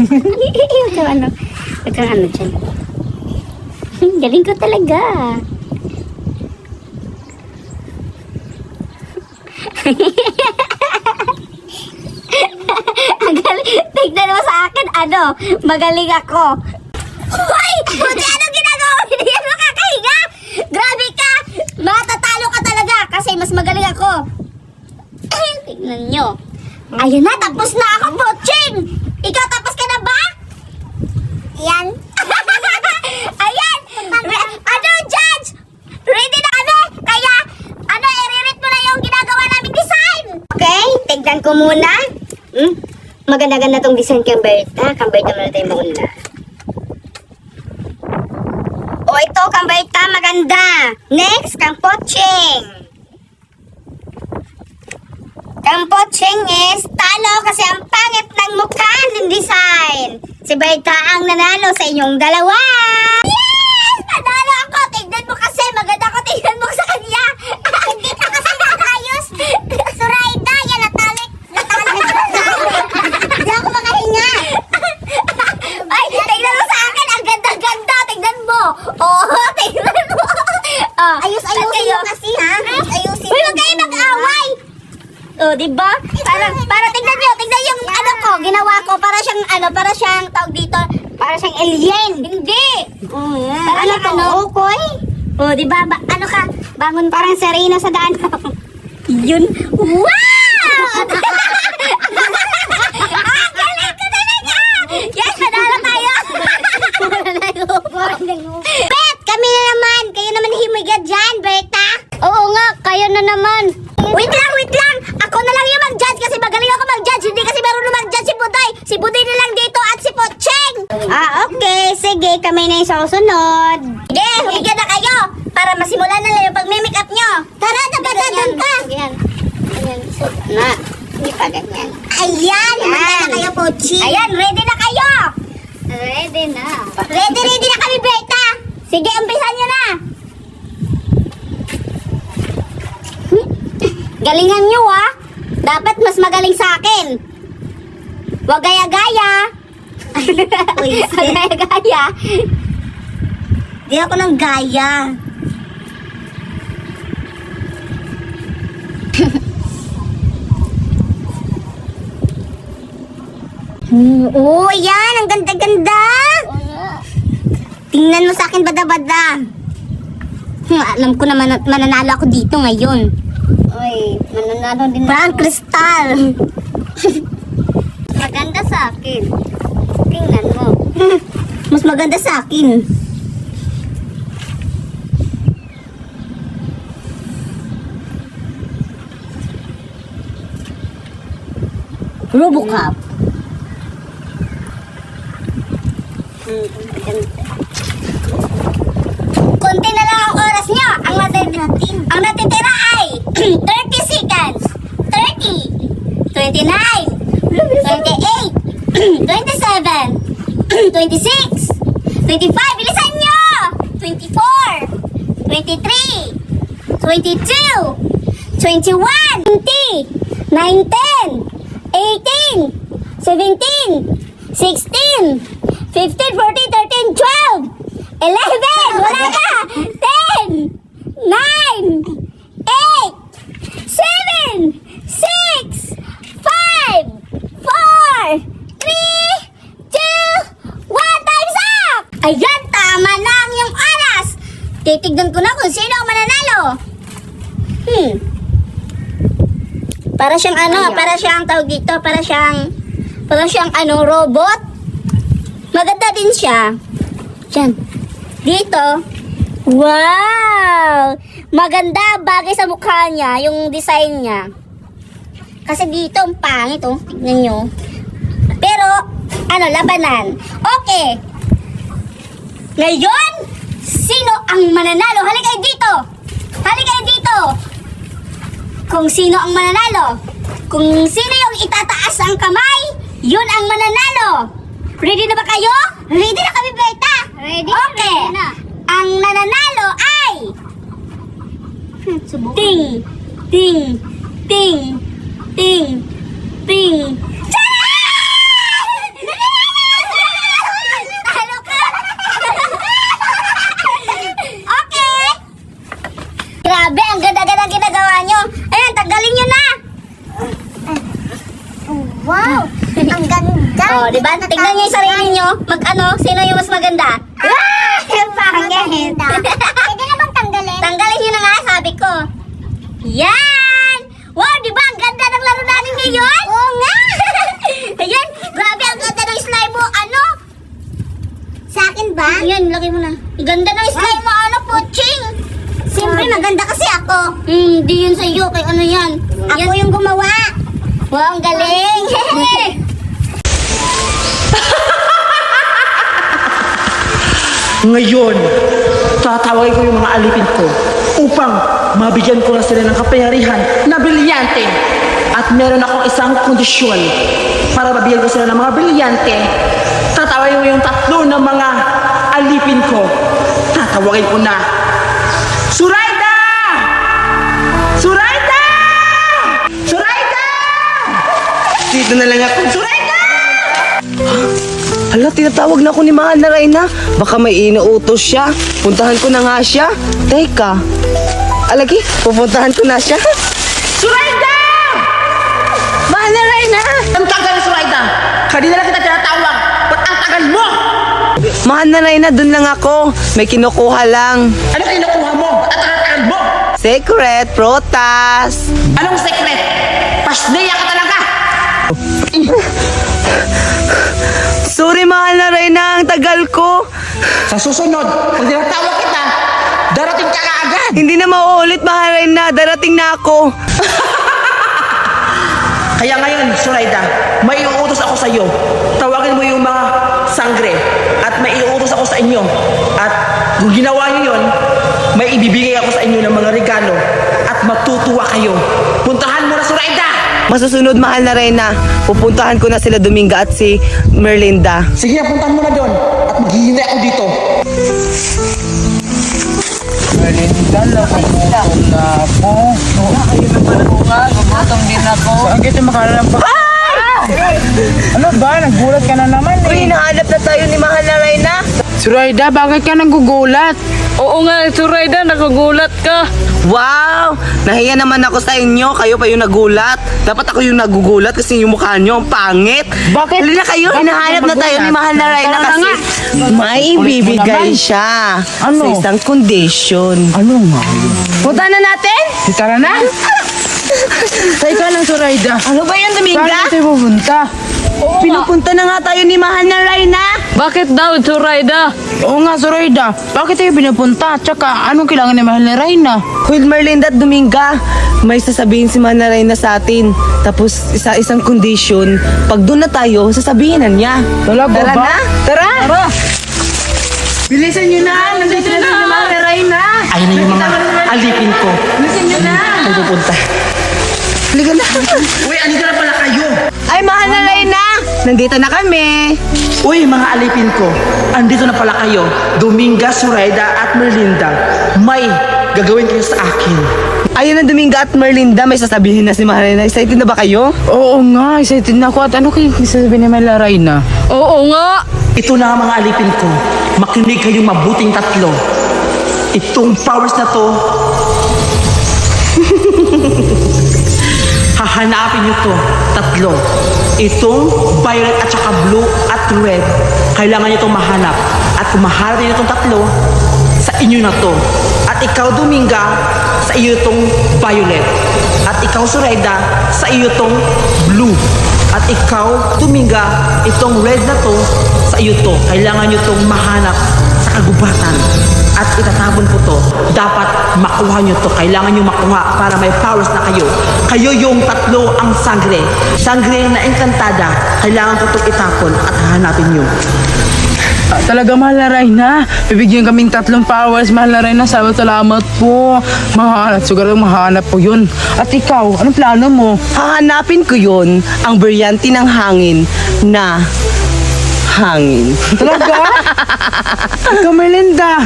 Huwag kang ano dyan. Galing ko talaga. Tignan mo sa akin, ano, magaling ako. Hoy! Buti anong ginagawa mo? Hindi yan makakahinga! Grabe ka! Matatalo ka talaga kasi mas magaling ako. Tignan nyo. Ayun na, tapos na ako, Poching! Ikaw, tapos ka na ba? Yan. Ayan! Ano, Judge? Ready na kami? Kaya, ano, i-read mo na yung ginagawa naming design. Okay, tignan ko muna. Maganda-ganda tong design kang Berta. Kang Berta muna tayo mauna. O, ito, kang Berta, maganda. Next, kang Poching. Kang Poching is talo kasi ang pangit ng mukha ng design. Si Berta ang nanalo sa inyong dalawa. Yes! Nanalo ako! Tignan mo kasi, maganda ko. Tignan mo sa kanya. Hindi ka kasi nakayos. Suraida, yan, natalik. Hindi ako makahinga. Ay, tignan mo sa akin. Ang ganda-ganda. Tignan mo. Oo, tignan mo. Ayus-ayusin mo kasi, ha? Ayus-ayusin mo. Huwag kayo mag-away. Oh, diba? Para tignan yung ano ko, ginawa ko. Para siyang, para siyang tawag dito. Para siyang alien. Hindi. Oh, yeah. Para ano to? Ukoy? Oh, diba? Ano ka? Bangon parang Serena sa daan. Yun. Wow! Galing ko talaga! Yes, panalo tayo! Bet, kami na naman. Kayo naman himigad dyan, Berta. Oo nga, kayo na naman. Wait lang! Ako na lang yung mag-judge kasi magaling ako mag-judge. Hindi kasi marunong mag-judge si Buday. Si Buday na lang dito at si Poching. Okay. Sige, kami na yung susunod. Sige, higyan na kayo para masimulan na lang yung pag-make up nyo. Tara, dapat doon ka. Ayan. Na. Hindi pa ganyan. Ayan, higyan na kayo, Poching. Ayan, ready na kayo. Ready na. Ready na kami, Berta. Sige, umpisan nyo na. Galingan nyo, ha? Dapat mas magaling sa akin. Huwag gaya-gaya. Gaya-gaya. Di ako ng gaya. Oh, yan. Ang ganda-ganda. Tingnan mo sa akin, bada-bada. Alam ko na mananalo ako dito ngayon. Uy, mananalo din parang kristal. Maganda sa akin. Tingnan mo. Mas maganda sa akin. Robocop. Konti na lang ang oras nyo. Ang natitira ay 30 seconds. 30, 29, 28, 27, 26, 25. Bilisan nyo! 24, 23, 22, 21, 20, 19, 18, 17, 16, 15, 14, 13, 12, 11, wala ka! 10, 9, 8, 7, 6, 5, 4, 3, 2, 1, time's up! Ayan, tama na ang iyong oras! Titignan ko na kung sino ang mananalo. Para siyang para siyang tawag dito, para siyang robot. Maganda din siya. Diyan. Dito. Wow! Maganda, bagay sa mukha niya, yung design niya. Kasi dito, ang pangit, oh. Tignan nyo. Pero, labanan. Okay. Ngayon, sino ang mananalo? Halika kayo dito. Halika kayo dito. Kung sino ang mananalo. Kung sino yung itataas ang kamay, yun ang mananalo. Ready na ba kayo? Ready na kami, Berta. Ready? Okay. Ready na. Ang nananalo ay ting, ting, ting, ting, ting. Charan! Ang ganda. Oh, di ba? Tingnan niyo yung sarili niyo. Sino yung mas maganda? Yung pangit. Pwede na bang tanggalin? Tanggalin niyo na nga, sabi ko. Yan! Wow, di ba? Ang ganda ng laro natin ngayon? Oo nga. Ayan, grabe, ang ganda ng slime mo. Sa akin ba? Ayan, laki mo na. Ang ganda ng slime mo, Puching? Siyempre, maganda kasi ako. Hindi yun sa iyo, kay ano yan? Ako yung gumawa. Wow, ang galing! Ngayon, tatawagin ko yung mga alipin ko upang mabigyan ko na sila ng kapangyarihan na brilyante. At meron akong isang kondisyon para mabigyan ko sila ng mga brilyante. Tatawagin ko yung tatlo ng mga alipin ko. Tatawagin ko na, Suraida! Suraida! Suraida! Dito na lang ako, Suraida! Hala, tinatawag na ako ni Mahal na Reyna. Baka may inuutos siya. Puntahan ko na nga siya. Teka. Alagi, pupuntahan ko na siya. Suraida! Mahal na Reyna! Ang tagal, Suraida! Kanina lang kita tinatawag. Ba't ang tagal mo? Mahal na Reyna, dun lang ako. May kinukuha lang. Ano kinukuha mo? Ba't ang tagal mo? Secret, protas. Anong secret? Pasneya ka talaga! Sorry, Mahal na Reyna, ang tagal ko. Sa susunod, pag tinatawag kita, darating ka agad. Hindi na mauulit, Mahal na Reyna, darating na ako. Kaya ngayon, Suraida, may iuutos ako sa iyo. Tawagin mo yung mga sangre at may iuutos ako sa inyo. At kung ginawa niyo yun, may ibibigay ako sa inyo ng mga regalo at matutuwa kayo. Puntahan mo na, Suraida! Masusunod, Mahal na Reyna, pupuntahan ko na sila Dominga at si Merlinda. Sige, puntahan mo na doon at maghihintay ako dito. Merlinda, nagugutom na ako. Nagugutom din ako. Saan kita makarampa? Ano ba? Nagulat ka na naman Uy, eh. nahanap na tayo ni Mahal na Reyna. Suraida, bakit ka nagugulat? Oo nga, Suraida, nakagulat ka. Wow! Nahiya naman ako sa inyo. Kayo pa yung nagulat. Dapat ako yung nagugulat kasi yung mukha nyo ang pangit. Bakit? Halina kayo, Bakit hinahanap ka na tayo ni magulat? Mahal na Reyna Tara na kasi nga. may ibibigay naman. siya Ano? sa isang condition. Ano nga? Punta na natin? Tara na. Teka lang, Suraida. Ano ba yan, Dominga? Saan tayo pupunta? Pinupunta na nga tayo ni Mahal na Reyna. Bakit daw, Suraida? Oo nga, Suraida. Bakit tayo pinupunta? Tsaka, anong kailangan ni Mahal na Reyna? With Merlinda at Dominga, may sasabihin si Mahal na Reyna sa atin. Tapos isang condition, pag doon na tayo, sasabihin na niya. Talaga Tara ba? na? Tara! Bilisan nyo na! Nandito na si Mahal na Reyna! Ayun na yung mga alipin ko. Bilisan nyo na! Saan pupunta? Halika na! Uy, andito na pala kayo! Ay, Mahal na Reyna! Nandito na kami! Uy, mga alipin ko, andito na pala kayo. Dominga, Suraida at Merlinda. May gagawin kayo sa akin. Ayun na, Dominga at Merlinda, may sasabihin na si Mahal na Reyna. Excited na ba kayo? Oo nga, excited na ako. At ano kayo sasabihin ni Mahal na Reyna? Oo nga. Ito na ang mga alipin ko. Makinig kayong mabuting tatlo. Itong powers na to, hahanapin nyo to, tatlo. Itong violet at saka blue at red, kailangan nyo itong mahanap. At kung mahanap nyo itong tatlo, sa inyo na to. At ikaw, Dominga, sa iyo itong violet. At ikaw, Suraida, sa iyo itong blue. At ikaw, Dominga, itong red na to, sa iyo to. Kailangan nyo itong mahanap sa kagubatan. At itatapon po to. Dapat makuha nyo to. Kailangan nyo makuha para may powers na kayo. Kayo yung tatlo ang sangre. Sangre na encantada. Kailangan ko itong itapon at hahanapin nyo. Talaga, Mahal na Reyna. Bibigyan kaming 3 powers, Mahal na Reyna. Salamat po. Mahanap, siguro mahanap po yun. At ikaw, anong plano mo? Hahanapin ko yun, ang brilyante ng hangin na hangin. Talaga? Ikaw, Merlinda.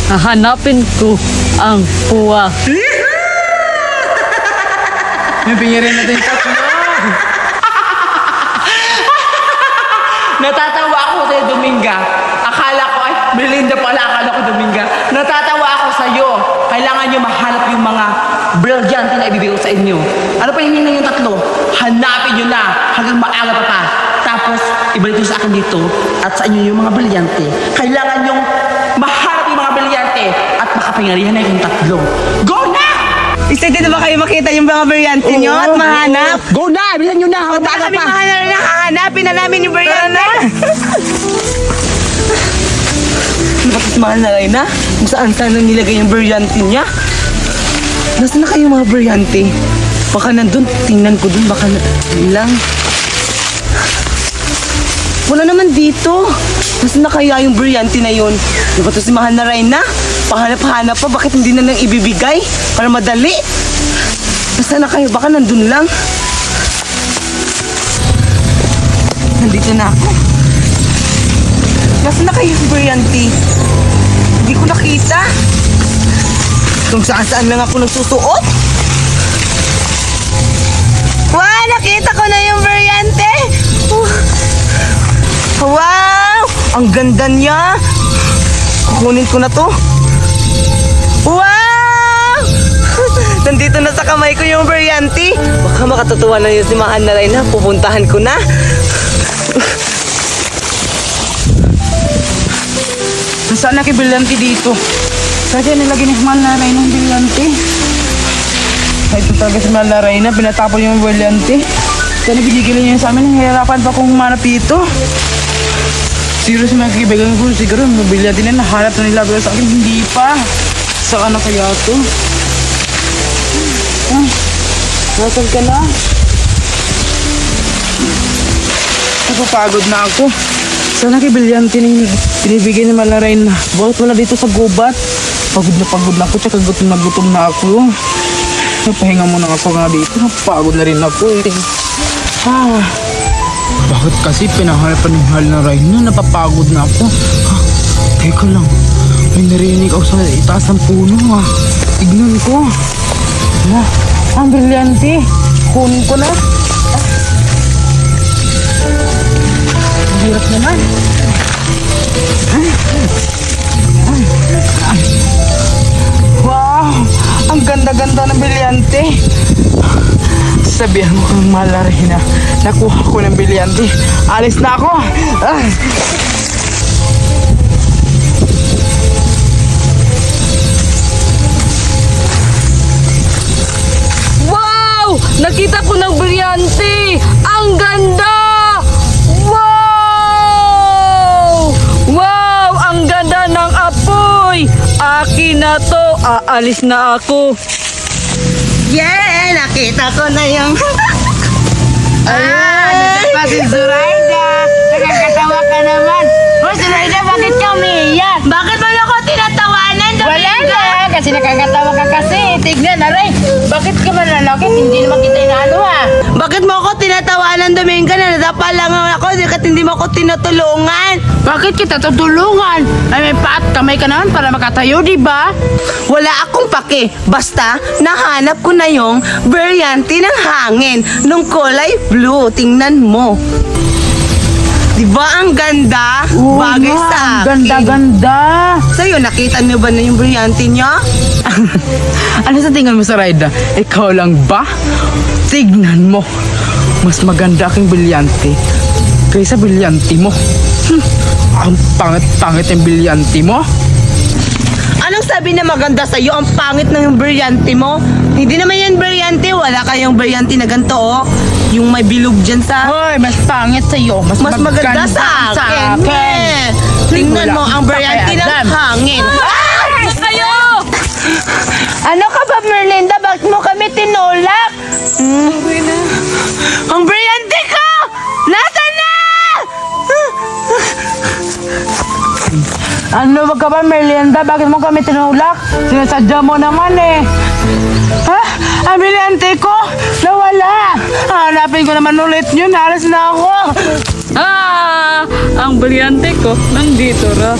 Hahanapin ko ang puwa. Bibigyan rin natin 3. Natatawa ako sa'yo, Dominga. Akala ko, ay, Melinda pala, akala ko, Dominga. Natatawa ako sa'yo. Kailangan nyo mahanap yung mga brilyante na ibibigay ko sa inyo. Ano pa yung yung tatlo? Hanapin nyo na hanggang maaga pa. Tapos, ibalik nyo sa akin dito at sa inyo yung mga brilyante. Kailangan nyo mahanap yung mga brilyante at makapingalihan na yung tatlo. Go na! Excited na ba kayo makita yung mga brilyante nyo at mahanap? Go na! Bilan nyo na! Hanggang maaga Kami pa! mahanap na, hahanapin na namin yung brilyante. Bakit mahal na rin na? Kung saan nang nilagay yung brilyante niya? Nasaan na kayo mga brilyante? Baka nandun, tingnan ko dun, baka lang. Wala naman dito. Nasaan na kaya yung brilyante na yun? Di ba ito si mahal na rin na? Pahanap-hanap pa, bakit hindi na lang ibibigay? Para madali. Nasaan na kayo? Baka nandun lang. Nandito na ako. Nasaan na kayo yung brilyante? Hindi ko nakita. Kung saan-saan lang ako nagsusuot. Wow! Nakita ko na yung brilyante! Wow! Ang ganda niya! Kukunin ko na to. Wow! Nandito na sa kamay ko yung brilyante. Baka makatutuwa na yun si Mahal na Reyna. Pupuntahan ko na. Nasaan na kay brilyante dito? Kasi nilagay ni Mahal na Reyna yung brilyante. Ito talaga si Mahal na Reyna. Pinatapon yung brilyante. Kaya binigil niya sa amin. Hihirapan pa kung humanap dito. Siguro sa mga kaibigan ko, siguro yung brilyante na nahanap na nila. Pero sa akin, hindi pa. Saan na kaya ito? Ah, nasaan ka na? Napapagod na ako. Sana kay brilyante nang binibigay ni Mahal na Reyna. Bakit wala dito sa gubat? Pagod na ako, tsaka gutom na ako. Napahinga muna ako nga dito. Napagod na rin ako eh. Bakit kasi pinahalapan ni Mahal na Reyna? Napapagod na ako. Teka lang. May narinig ako sa itaas ng puno Tignan ko. Ang brilyante. Kunin ko na. Ang hirap naman. Wow! Ang ganda-ganda ng brilyante. Sabihan mo kang Mahal na Reyna. Nakuha ko ng brilyante. Alis na ako. Wow! Nakita ko ng brilyante! Ang ganda! Wow! Wow! Ang ganda ng apoy! Akin na to! Aalis na ako! Yeah! Nakita ko na yung... Ayan! Pa si Zoraida! Nakakatawa ka naman! O, Zoraida, bakit ka umiiyak? Bakit mo ako tinatawanan, Domingo? Wala na! Kasi nakakatawa ka kasi. Tignan, aray! Bakit ka malalakit? Hindi naman kita inaano Bakit mo ako tinatawanan, Domingo? Nadapa lang ako. Hindi mo ako tinutulungan. Bakit kita tutulungan? Ay, may paat kamay ka naman para makatayo, di ba? Wala akong pake. Basta, nahanap ko na yung brilyante ng hangin nung kulay blue. Tingnan mo. Di ba ang ganda? Bagay sa akin. Ganda-ganda. Sa'yo, nakita niyo ba na yung brilyante niya? Ano sa tingin mo, Zoraida? Ikaw lang ba? Tignan mo. Mas maganda aking brilyante kaysa brilyante mo. Ang pangit-pangit yung brilyante mo. Anong sabi na maganda sa'yo? Ang pangit na yung brilyante mo? Hindi naman yan brilyante. Wala kayong brilyante na ganito, Yung may bilog dyan sa... Hoy, mas pangit sa'yo. Mas maganda sa akin. Tingnan mo ang brilyante ng hangin. Kayo! Ano ka ba, Merlinda? Bakit mo kami tinulak? Ang brilyante ko! Nasaan na? Ano ba ka ba, Merlinda? Bakit mo kami tinulak? Sinasadya mo naman Ha? Ang brilyante ko? Nawala! Hanapin ko naman ulit yun. Halos na ako. Ang brilyante ko nandito ra.